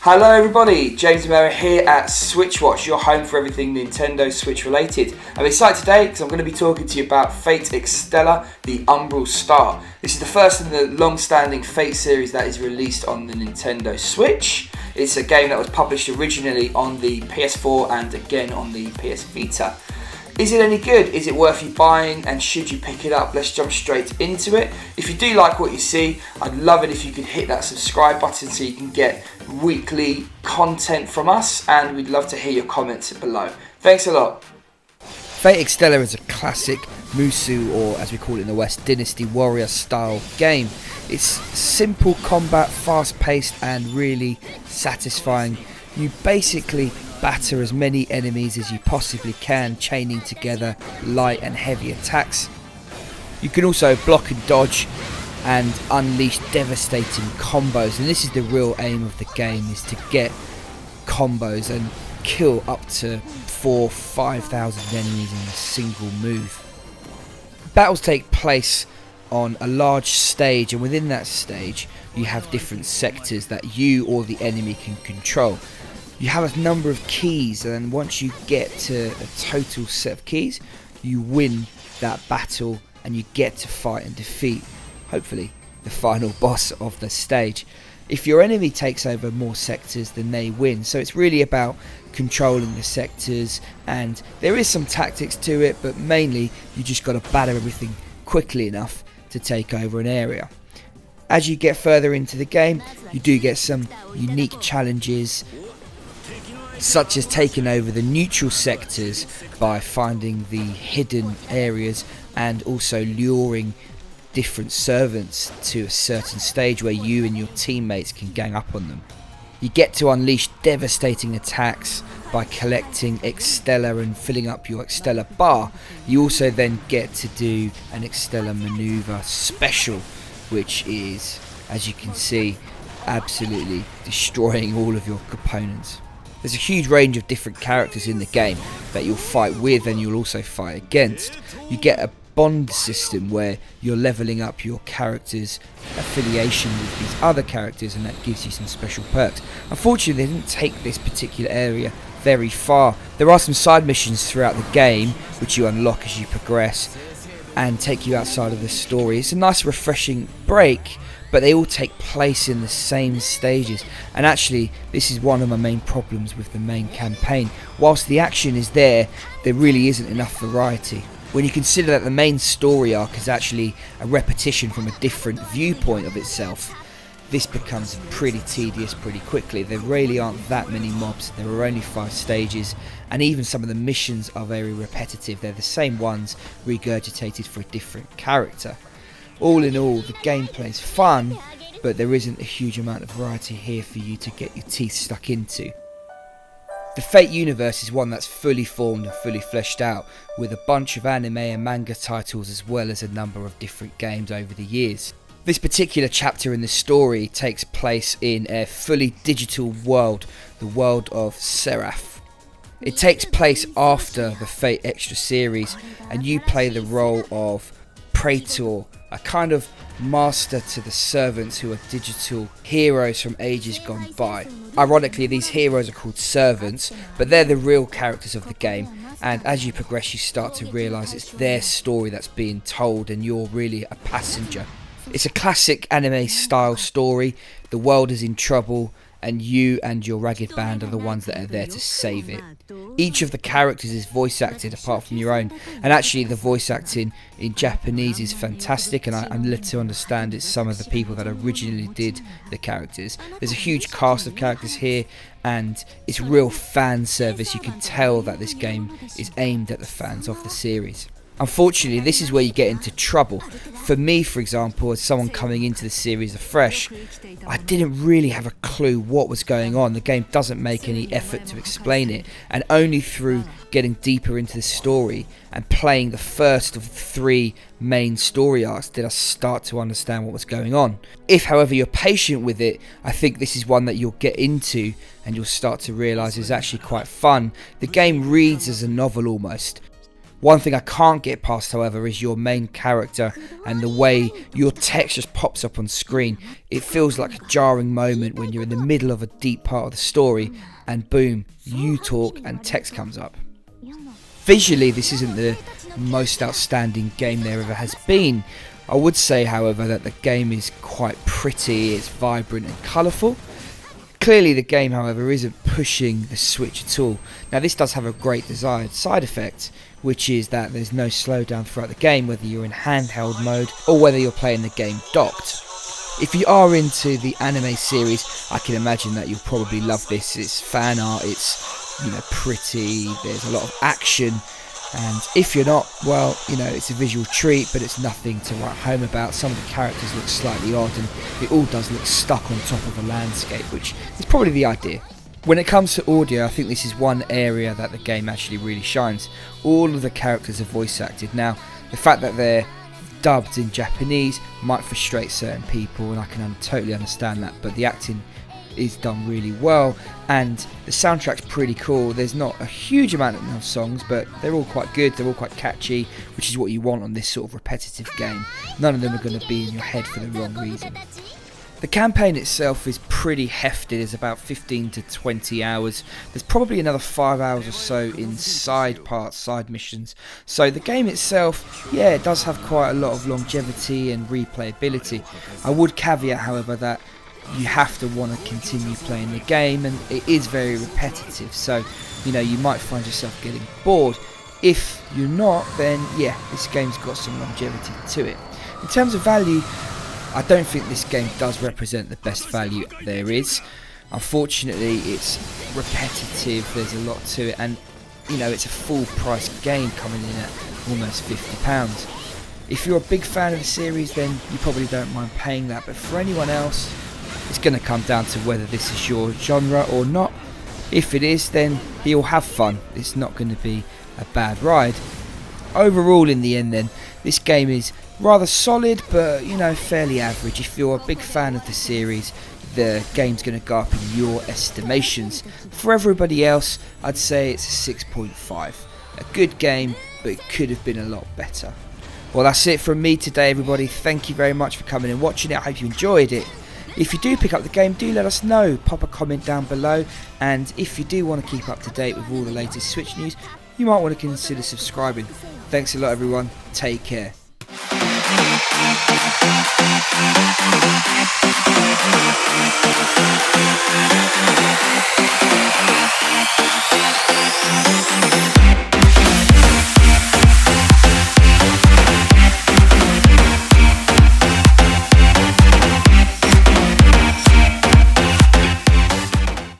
Hello everybody, James here at Switch Watch, your home for everything Nintendo Switch related. I'm excited today because I'm going to be talking to you about Fate Extella, the Umbral Star. This is the first in the long-standing Fate series that is released on the Nintendo Switch. It's a game that was published originally on the PS4 and again on the PS Vita. Is it any good? Is it worth you buying, and should you pick it up? Let's jump straight into it. If you do like what you see, I'd love it if you could hit that subscribe button so you can get weekly content from us, and we'd love to hear your comments below. Thanks a lot. Fate Extella is a classic Musu, or as we call it in the West, Dynasty Warrior style game. It's simple combat, fast paced and really satisfying. You basically batter as many enemies as you possibly can, chaining together light and heavy attacks. You can also block and dodge and unleash devastating combos, and this is the real aim of the game, is to get combos and kill up to 4,000-5,000 enemies in a single move. Battles take place on a large stage, and within that stage you have different sectors that you or the enemy can control. You have a number of keys, and once you get to a total set of keys, you win that battle and you get to fight and defeat, hopefully, the final boss of the stage. If your enemy takes over more sectors, then they win. So it's really about controlling the sectors, and there is some tactics to it, but mainly you just got to batter everything quickly enough to take over an area. As you get further into the game, you do get some unique challenges, such as taking over the neutral sectors by finding the hidden areas and also luring different servants to a certain stage where you and your teammates can gang up on them. You get to unleash devastating attacks by collecting Extella and filling up your Extella bar. You also then get to do an Extella maneuver special, which is, as you can see, absolutely destroying all of your opponents. There's a huge range of different characters in the game that you'll fight with and you'll also fight against. You get a bond system where you're leveling up your character's affiliation with these other characters, and that gives you some special perks. Unfortunately, they didn't take this particular area very far. There are some side missions throughout the game which you unlock as you progress and take you outside of the story. It's a nice refreshing break, but they all take place in the same stages, and actually this is one of my main problems with the main campaign. Whilst the action is there, there really isn't enough variety. When you consider that the main story arc is actually a repetition from a different viewpoint of itself, this becomes pretty tedious pretty quickly. There really aren't that many mobs, there are only 5 stages, and even some of the missions are very repetitive. They're the same ones regurgitated for a different character. All in all, the gameplay's fun, but there isn't a huge amount of variety here for you to get your teeth stuck into. The Fate universe is one that's fully formed and fully fleshed out, with a bunch of anime and manga titles as well as a number of different games over the years. This particular chapter in the story takes place in a fully digital world, the world of Seraph. It takes place after the Fate Extra series, and you play the role of Praetor, a kind of master to the servants who are digital heroes from ages gone by. Ironically, these heroes are called servants, but they're the real characters of the game, and as you progress you start to realise it's their story that's being told and you're really a passenger. It's a classic anime style story. The world is in trouble and you and your ragged band are the ones that are there to save it. Each of the characters is voice acted apart from your own, and actually the voice acting in Japanese is fantastic, and I'm led to understand it's some of the people that originally did the characters. There's a huge cast of characters here and it's real fan service. You can tell that this game is aimed at the fans of the series. Unfortunately, this is where you get into trouble. For me, for example, as someone coming into the series afresh, I didn't really have a clue what was going on. The game doesn't make any effort to explain it, and only through getting deeper into the story and playing the first of the 3 main story arcs did I start to understand what was going on. If, however, you're patient with it, I think this is one that you'll get into and you'll start to realise is actually quite fun. The game reads as a novel almost. One thing I can't get past, however, is your main character and the way your text just pops up on screen. It feels like a jarring moment when you're in the middle of a deep part of the story and boom, you talk and text comes up. Visually, this isn't the most outstanding game there ever has been. I would say, however, that the game is quite pretty, it's vibrant and colourful. Clearly the game, however, isn't pushing the Switch at all. Now this does have a great desired side effect, which is that there's no slowdown throughout the game, whether you're in handheld mode or whether you're playing the game docked. If you are into the anime series, I can imagine that you'll probably love this. It's fan art, it's pretty, there's a lot of action, and if you're not, well, it's a visual treat, but it's nothing to write home about. Some of the characters look slightly odd, and it all does look stuck on top of a landscape, which is probably the idea. When it comes to audio, I think this is one area that the game actually really shines. All of the characters are voice acted. Now, the fact that they're dubbed in Japanese might frustrate certain people, and I can totally understand that, but the acting is done really well, and the soundtrack's pretty cool. There's not a huge amount of songs, but they're all quite good, they're all quite catchy, which is what you want on this sort of repetitive game. None of them are going to be in your head for the wrong reason. The campaign itself is pretty hefty. There's about 15 to 20 hours. There's probably another 5 hours or so in side parts, side missions. So the game itself, yeah, it does have quite a lot of longevity and replayability. I would caveat, however, that you have to want to continue playing the game, and it is very repetitive, so you might find yourself getting bored. If you're not, then yeah, this game's got some longevity to it. In terms of value, I don't think this game does represent the best value there is. Unfortunately, it's repetitive, there's a lot to it, and it's a full price game coming in at almost £50. If you're a big fan of the series, then you probably don't mind paying that, but for anyone else, it's going to come down to whether this is your genre or not. If it is, then you'll have fun. It's not going to be a bad ride. Overall, in the end then, this game is rather solid, but fairly average. If you're a big fan of the series, the game's going to go up in your estimations. For everybody else, I'd say it's a 6.5. A good game, but it could have been a lot better. Well, that's it from me today, everybody. Thank you very much for coming and watching it. I hope you enjoyed it. If you do pick up the game, do let us know. Pop a comment down below, and if you do want to keep up to date with all the latest Switch news, you might want to consider subscribing. Thanks a lot, everyone. Take care.